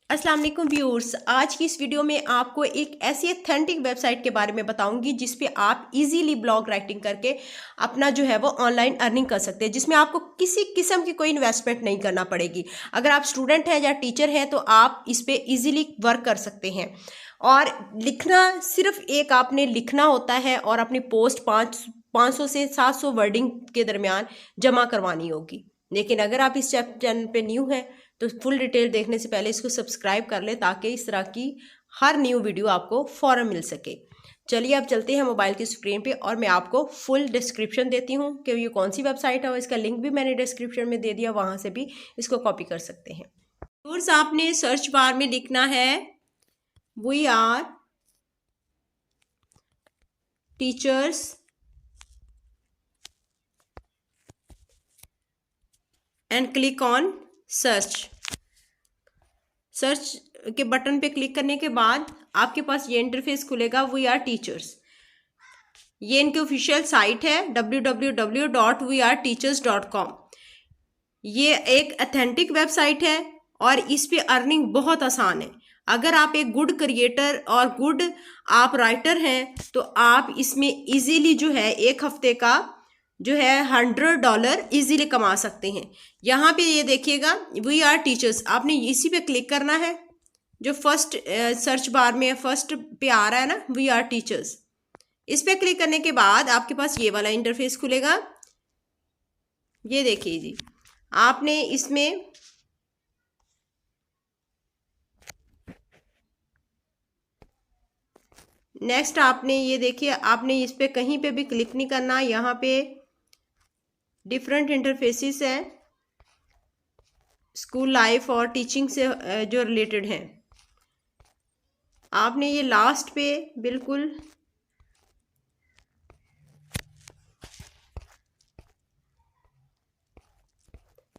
अस्सलाम वालेकुम व्यूअर्स। आज की इस वीडियो में आपको एक ऐसी ऑथेंटिक वेबसाइट के बारे में बताऊंगी जिस पे आप इजीली ब्लॉग राइटिंग करके अपना जो है वो ऑनलाइन अर्निंग कर सकते हैं, जिसमें आपको किसी किस्म की कोई इन्वेस्टमेंट नहीं करना पड़ेगी। अगर आप स्टूडेंट हैं या टीचर हैं तो आप इस पे इजीली वर्क कर सकते हैं। और लिखना, सिर्फ एक आपने लिखना होता है और अपनी पोस्ट 500 से 700 वर्डिंग के दरमियान जमा करवानी होगी। लेकिन अगर आप इस चैनल पे न्यू हैं तो फुल डिटेल देखने से पहले इसको सब्सक्राइब कर लें ताकि इस तरह की हर न्यू वीडियो आपको फ़ौरन मिल सके। चलिए अब चलते हैं मोबाइल की स्क्रीन पे और मैं आपको फुल डिस्क्रिप्शन देती हूँ कि ये कौन सी वेबसाइट है, और इसका लिंक भी मैंने डिस्क्रिप्शन में दे दिया, वहाँ से भी इसको कॉपी कर सकते हैं। टूर्स आपने सर्च बार में लिखना है we are teachers and click on search के बटन पे क्लिक करने के बाद आपके पास ये इंटरफेस खुलेगा। वी आर टीचर्स, ये इनकी ऑफिशियल साइट है www.weareteachers.com। ये एक ऑथेंटिक वेबसाइट है और इस पे अर्निंग बहुत आसान है। अगर आप एक गुड क्रिएटर और गुड आप राइटर हैं तो आप इसमें इजीली जो है एक हफ्ते का जो है $100 इजीली कमा सकते हैं। यहाँ पे ये देखिएगा वी आर टीचर्स, आपने इसी पे क्लिक करना है। जो फर्स्ट सर्च बार में फर्स्ट पे आ रहा है ना वी आर टीचर्स, इस पे क्लिक करने के बाद आपके पास ये वाला इंटरफेस खुलेगा। ये देखिए जी, आपने इसमें नेक्स्ट आपने ये देखिए, आपने इस पे कहीं पे भी क्लिक नहीं करना। यहाँ पे डिफरेंट इंटरफेसेस हैं स्कूल लाइफ और टीचिंग से जो रिलेटेड हैं। आपने ये लास्ट पे बिल्कुल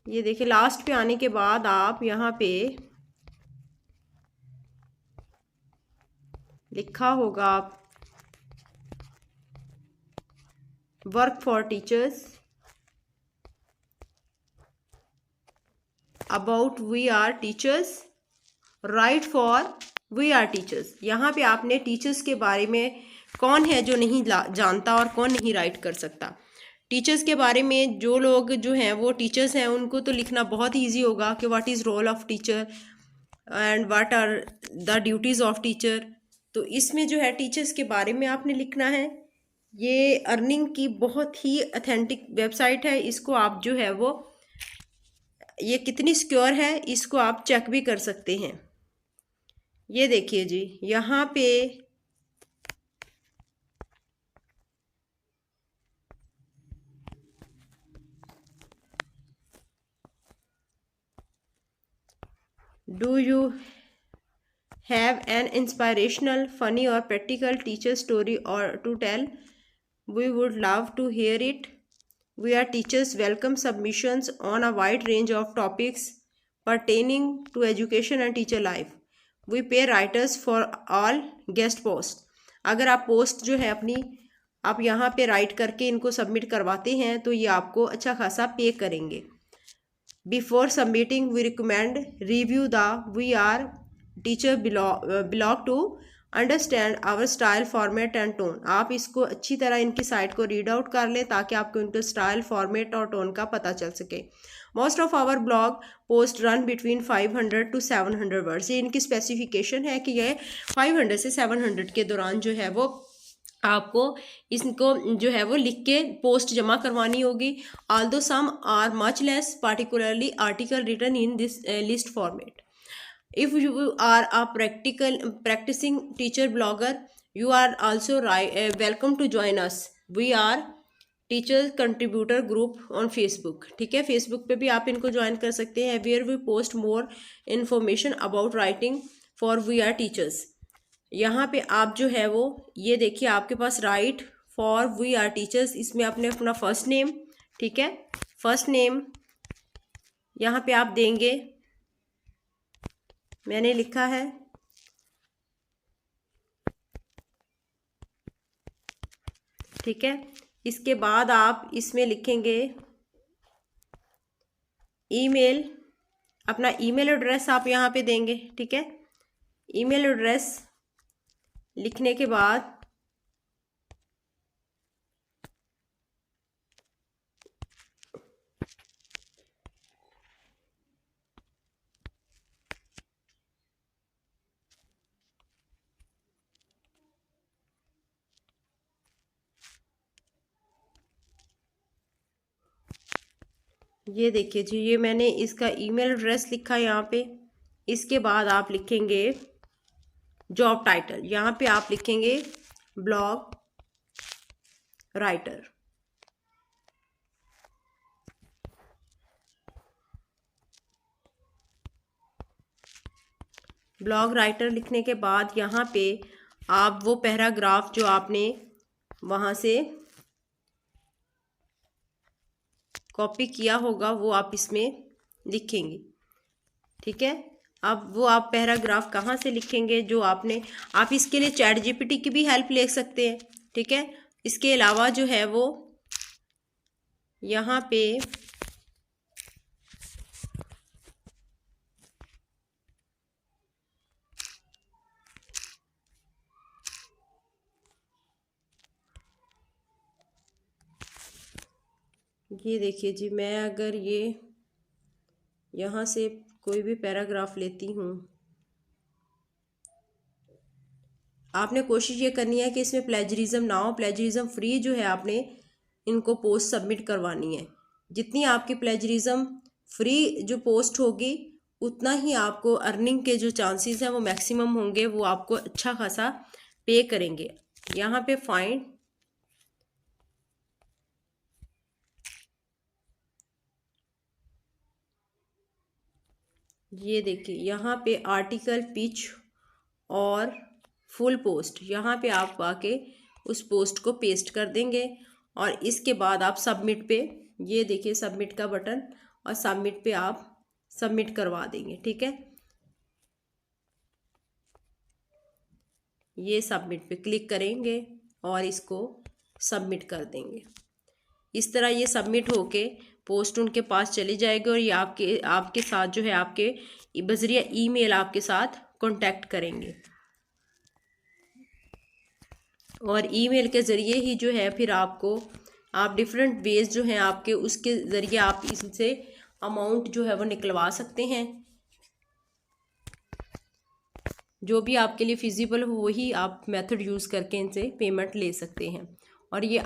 ये देखिए, लास्ट पे आने के बाद आप यहाँ पे लिखा होगा work for teachers about we are teachers, write for we are teachers. यहाँ पे आपने टीचर्स के बारे में कौन है जो नहीं जानता और कौन नहीं राइट कर सकता। टीचर्स के बारे में जो लोग जो हैं वो टीचर्स हैं उनको तो लिखना बहुत ईजी होगा कि what is role of teacher and what are the duties of teacher. तो इसमें जो है टीचर्स के बारे में आपने लिखना है। ये अर्निंग की बहुत ही ऑथेंटिक वेबसाइट है। इसको आप जो है वो ये कितनी सिक्योर है इसको आप चेक भी कर सकते हैं। ये देखिए जी, यहाँ पे do you have an inspirational funny और प्रैक्टिकल टीचर स्टोरी और to tell, we would love to hear it. We are teachers welcome submissions on a wide range of topics pertaining to education and teacher life. We pay writers for all guest posts. अगर आप post जो है अपनी आप यहाँ पे right करके इनको सबमिट करवाते हैं तो ये आपको अच्छा खासा पे करेंगे। Before submitting, we recommend review the we are teacher blog to understand our style format and tone. आप इसको अच्छी तरह इनकी साइट को रीड आउट कर लें ताकि आपको इनके स्टाइल फॉर्मेट और टोन का पता चल सके। Most of our blog post run between 500 to 700 words. ये इनकी स्पेसिफिकेशन है कि ये 500 से 700 के दौरान जो है वो आपको इसको जो है वो लिख के पोस्ट जमा करवानी होगी। Although some are much less, particularly article written in this list format. If you are a practicing teacher blogger, you are also welcome to join us. We are teacher contributor group on Facebook. ठीक है, Facebook पे भी आप इनको join कर सकते हैं। Where we post more information about writing for we are teachers. यहाँ पे आप जो है वो ये देखिए, आपके पास write for we are teachers, इसमें आपने अपना फर्स्ट नेम, ठीक है, फर्स्ट नेम यहाँ पे आप देंगे। मैंने लिखा है ठीक है। इसके बाद आप इसमें लिखेंगे ईमेल अपना ईमेल एड्रेस आप यहाँ पे देंगे। ठीक है, ईमेल एड्रेस लिखने के बाद ये देखिए जी, ये मैंने इसका ईमेल एड्रेस लिखा यहाँ पे। इसके बाद आप लिखेंगे जॉब टाइटल, यहाँ पे आप लिखेंगे ब्लॉग राइटर। ब्लॉग राइटर लिखने के बाद यहाँ पे आप वो पैराग्राफ जो आपने वहाँ से कॉपी किया होगा वो आप इसमें लिखेंगे। ठीक है, अब वो आप पैराग्राफ कहाँ से लिखेंगे जो आपने, आप इसके लिए चैट जीपीटी की भी हेल्प ले सकते हैं। ठीक है, इसके अलावा जो है वो यहाँ पे ये देखिए जी, मैं अगर ये यहाँ से कोई भी पैराग्राफ लेती हूँ, आपने कोशिश ये करनी है कि इसमें प्लेजरिज्म ना हो। प्लेजरिज्म फ्री जो है आपने इनको पोस्ट सबमिट करवानी है। जितनी आपकी प्लेजरिज्म फ्री जो पोस्ट होगी उतना ही आपको अर्निंग के जो चांसेस हैं वो मैक्सिमम होंगे, वो आपको अच्छा खासा पे करेंगे। यहाँ पे फाइंड ये देखिए, यहाँ पे आर्टिकल पिच और फुल पोस्ट, यहाँ पे आप आके उस पोस्ट को पेस्ट कर देंगे और इसके बाद आप सबमिट पे, ये देखिए सबमिट का बटन, और सबमिट पे आप सबमिट करवा देंगे। ठीक है, ये सबमिट पे क्लिक करेंगे और इसको सबमिट कर देंगे। इस तरह ये सबमिट होके पोस्ट उनके पास चली जाएगी और ये आपके साथ जो है आपके बजरिया ईमेल आपके साथ कांटेक्ट करेंगे और ईमेल के ज़रिए ही जो है फिर आपको आप डिफरेंट वेज जो हैं आपके, उसके ज़रिए आप इनसे अमाउंट जो है वो निकलवा सकते हैं। जो भी आपके लिए फिजिबल हो वही आप मेथड यूज़ करके इनसे पेमेंट ले सकते हैं। और ये